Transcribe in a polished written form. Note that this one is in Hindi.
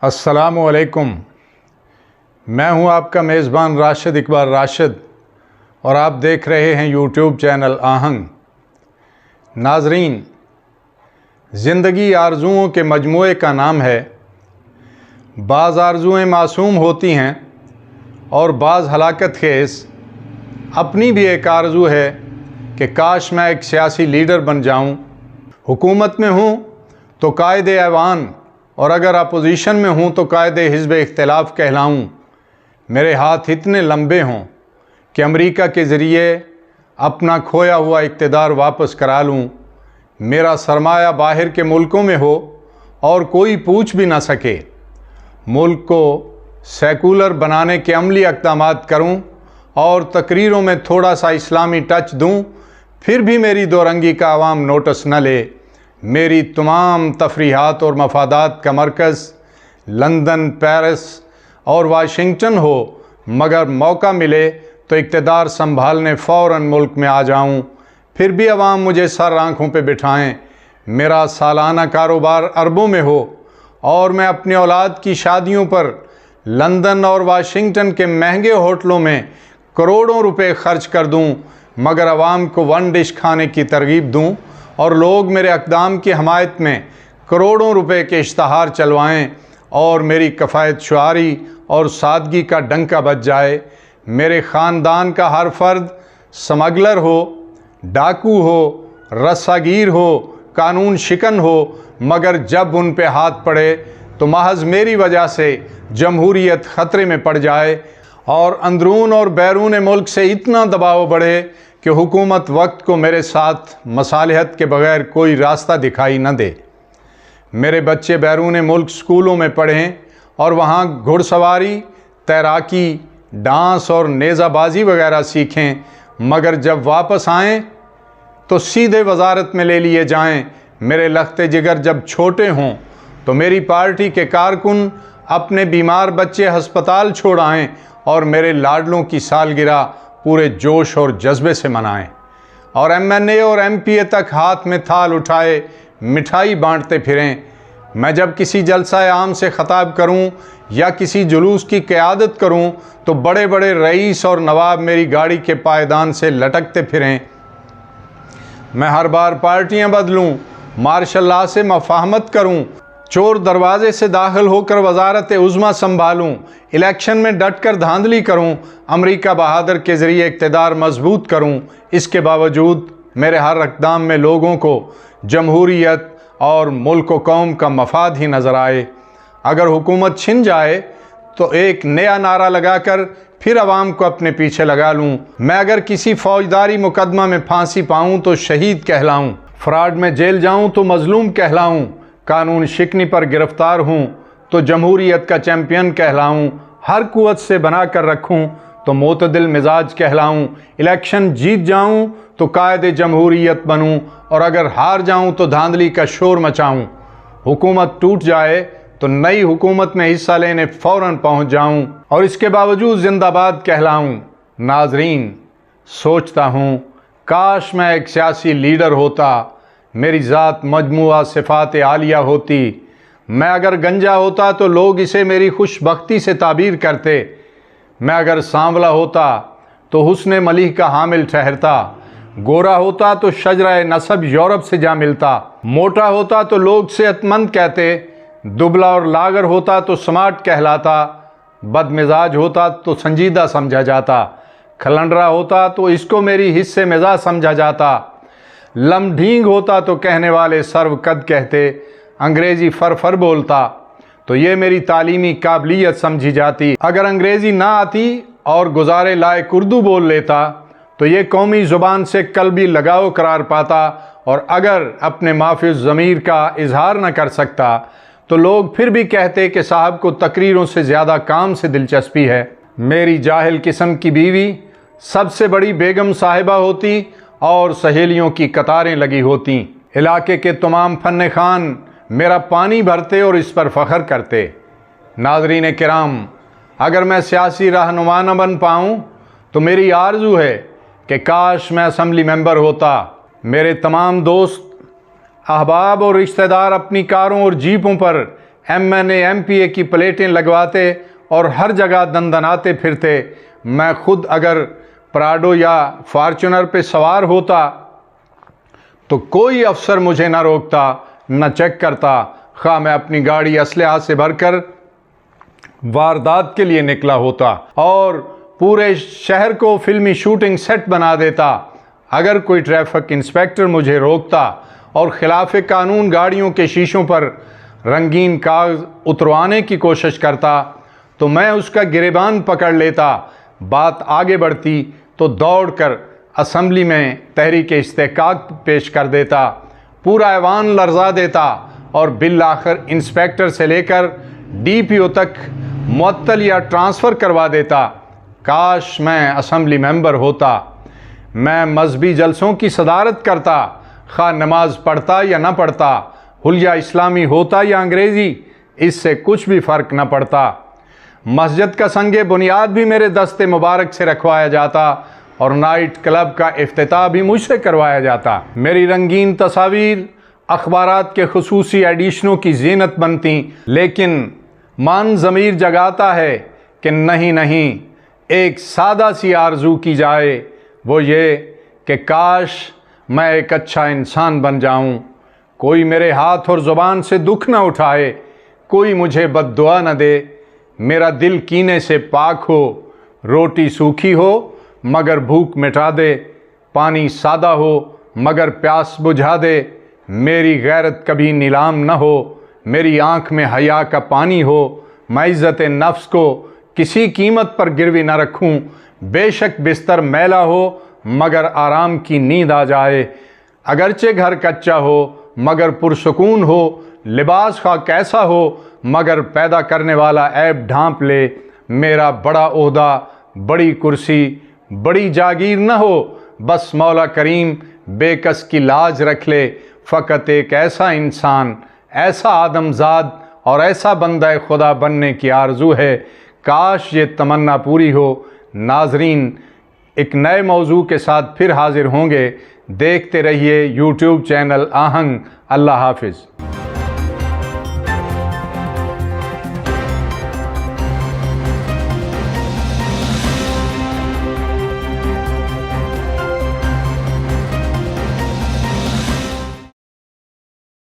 अस्सलामुअलैकुम। मैं हूं आपका मेज़बान राशिद इकबाल राशिद और आप देख रहे हैं यूट्यूब चैनल आहंग। नाजरीन, ज़िंदगी आरज़ुओं के मजमूए का नाम है। बाज़ आरज़ुएँ मासूम होती हैं और बाज़ हलाकत खेज़। अपनी भी एक आरज़ू है कि काश मैं एक सियासी लीडर बन जाऊं। हुकूमत में हूं तो कायदे ऐवान और अगर अपोजिशन में हूं तो कायदे हिज़्ब इख्तिलाफ़ कहलाऊं। मेरे हाथ इतने लंबे हों कि अमेरिका के ज़रिए अपना खोया हुआ इक़्तिदार वापस करा लूं। मेरा सरमाया बाहर के मुल्कों में हो और कोई पूछ भी ना सके। मुल्क को सेकुलर बनाने के अमली इक़दामात करूं और तकरीरों में थोड़ा सा इस्लामी टच दूं, फिर भी मेरी दोरंगी का आवाम नोटिस न ले। मेरी तमाम तफरीहात और मफादात का मरकज़ लंदन, पेरिस और वाशिंगटन हो, मगर मौका मिले तो इक़्तिदार संभालने फ़ौरन मुल्क में आ जाऊं। फिर भी अवाम मुझे सर आँखों पे बिठाएं। मेरा सालाना कारोबार अरबों में हो और मैं अपनी औलाद की शादियों पर लंदन और वाशिंगटन के महंगे होटलों में करोड़ों रुपए खर्च कर दूं, मगर अवाम को वन डिश खाने की तरगीब दूं और लोग मेरे अक़दाम की हमायत में करोड़ों रुपए के इश्तहार चलवाएं और मेरी कफ़ायत शुआरी और सादगी का डंका बज जाए। मेरे ख़ानदान का हर फर्द स्मगलर हो, डाकू हो, रस्सागीर हो, कानून शिकन हो, मगर जब उन पे हाथ पड़े तो महज मेरी वजह से जमहूरियत ख़तरे में पड़ जाए और अंदरून और बैरून मुल्क से इतना दबाव बढ़े कि हुकूमत वक्त को मेरे साथ मसालिहत के बग़ैर कोई रास्ता दिखाई न दे। मेरे बच्चे बैरून मुल्क स्कूलों में पढ़ें और वहाँ घुड़सवारी, तैराकी, डांस और नेज़ाबाजी वगैरह सीखें, मगर जब वापस आएँ तो सीधे वजारत में ले लिए जाएं। मेरे लख्ते जिगर जब छोटे हों तो मेरी पार्टी के कारकुन अपने बीमार बच्चे हस्पताल छोड़ आएँ और मेरे लाडलों की सालगिरह पूरे जोश और जज्बे से मनाएं और MNA और MPA तक हाथ में थाल उठाए मिठाई बांटते फिरें। मैं जब किसी जलसा आम से ख़ताब करूं या किसी जुलूस की क़यादत करूं तो बड़े बड़े रईस और नवाब मेरी गाड़ी के पायदान से लटकते फिरें। मैं हर बार पार्टियां बदलूं, मार्शल लॉ से मफाहमत करूं, चोर दरवाजे से दाखिल होकर वजारत उज़्मा संभालूं, इलेक्शन में डट कर धांधली करूं, अमेरिका बहादुर के ज़रिए इक़्तिदार मजबूत करूं। इसके बावजूद मेरे हर इक़दाम में लोगों को जमहूरियत और मुल्क व कौम का मफाद ही नज़र आए। अगर हुकूमत छिन जाए तो एक नया नारा लगाकर फिर अवाम को अपने पीछे लगा लूँ। मैं अगर किसी फ़ौजदारी मुकदमा में फांसी पाऊँ तो शहीद कहलाऊँ, फ्रॉड में जेल जाऊँ तो मज़लूम कहलाऊँ, कानून शिकनी पर गिरफ़्तार हूँ तो जमहूरियत का चैम्पियन कहलाऊँ, हर कुव्वत से बना कर रखूँ तो मोतदिल मिजाज कहलाऊँ, इलेक्शन जीत जाऊँ तो कायदे जमहूरियत बनूँ और अगर हार जाऊँ तो धांधली का शोर मचाऊँ। हुकूमत टूट जाए तो नई हुकूमत में हिस्सा लेने फ़ौरन पहुँच जाऊँ और इसके बावजूद जिंदाबाद कहलाऊँ। नाजरीन, सोचता हूँ काश मैं एक सियासी लीडर होता, मेरी ज़ात मजमुआ सिफ़ात आलिया होती। मैं अगर गंजा होता तो लोग इसे मेरी खुशबख्ती से ताबीर करते। मैं अगर सांवला होता तो हुस्न मलीह का हामिल ठहरता। गोरा होता तो शजरा नसब यूरोप से जा मिलता। मोटा होता तो लोग सेहतमंद कहते। दुबला और लागर होता तो स्मार्ट कहलाता। बदमिजाज होता तो संजीदा समझा जाता। खलंडरा होता तो इसको मेरी हिस्से मिजाज समझा जाता। लमढींग होता तो कहने वाले सर्वकद कहते। अंग्रेज़ी फर बोलता तो ये मेरी तालीमी काबिलियत समझी जाती। अगर अंग्रेज़ी ना आती और गुजारे लायक उर्दू बोल लेता तो ये कौमी ज़ुबान से कल्बी लगाव करार पाता और अगर अपने माफ़िज़ ज़मीर का इजहार न कर सकता तो लोग फिर भी कहते कि साहब को तकरीरों से ज़्यादा काम से दिलचस्पी है। मेरी जाहिल किस्म की बीवी सबसे बड़ी बेगम साहिबा होती और सहेलियों की कतारें लगी होती। इलाके के तमाम फन्ने खान मेरा पानी भरते और इस पर फ़ख्र करते। नाज़रीन किराम, अगर मैं सियासी रहनुमा न बन पाऊँ तो मेरी आरज़ू है कि काश मैं असम्बली मेंबर होता। मेरे तमाम दोस्त, अहबाब और रिश्तेदार अपनी कारों और जीपों पर MNA MPA की प्लेटें लगवाते और हर जगह दंदनाते फिरते। मैं खुद अगर प्राडो या फॉर्च्यूनर पे सवार होता तो कोई अफसर मुझे ना रोकता, न चेक करता, खा मैं अपनी गाड़ी असलहा से भरकर वारदात के लिए निकला होता और पूरे शहर को फिल्मी शूटिंग सेट बना देता। अगर कोई ट्रैफिक इंस्पेक्टर मुझे रोकता और खिलाफ कानून गाड़ियों के शीशों पर रंगीन कागज उतरवाने की कोशिश करता तो मैं उसका गिरेबान पकड़ लेता। बात आगे बढ़ती तो दौड़कर असम्बली में तहरीक इस्तेहकाक पेश कर देता, पूरा ऐवान लर्जा देता और बिल आखिर इंस्पेक्टर से लेकर DPO तक मुअत्तल या ट्रांसफ़र करवा देता। काश मैं असम्बली मेंबर होता। मैं मजहबी जलसों की सदारत करता, खा नमाज पढ़ता या न पढ़ता, हुलिया इस्लामी होता या अंग्रेज़ी, इससे कुछ भी फ़र्क न पड़ता। मस्जिद का संगे बुनियाद भी मेरे दस्ते मुबारक से रखवाया जाता और नाइट क्लब का इफ्तिताह भी मुझसे करवाया जाता। मेरी रंगीन तस्वीर अखबारात के खुसूसी एडिशनों की ज़ीनत बनती, लेकिन मान ज़मीर जगाता है कि नहीं, एक सादा सी आरज़ू की जाए, वो ये कि काश मैं एक अच्छा इंसान बन जाऊं। कोई मेरे हाथ और ज़ुबान से दुख न उठाए, कोई मुझे बद्दुआ न दे, मेरा दिल कीने से पाक हो, रोटी सूखी हो मगर भूख मिटा दे, पानी सादा हो मगर प्यास बुझा दे, मेरी गैरत कभी नीलाम न हो, मेरी आँख में हया का पानी हो, मैं इज़्ज़त नफ्स को किसी कीमत पर गिरवी न रखूं, बेशक बिस्तर मैला हो मगर आराम की नींद आ जाए, अगरचे घर कच्चा हो मगर पुरसुकून हो, लिबास खा कैसा हो मगर पैदा करने वाला ऐब ढांप ले, मेरा बड़ा ओहदा, बड़ी कुर्सी, बड़ी जागीर न हो, बस मौला करीम बेकस की लाज रख ले, फ़कत एक ऐसा इंसान, ऐसा आदमजाद और ऐसा बंदा खुदा बनने की आरज़ू है। काश ये तमन्ना पूरी हो। नाजरीन, एक नए मौजू के साथ फिर हाजिर होंगे। देखते रहिए YouTube चैनल आहंग। अल्लाह हाफिज़।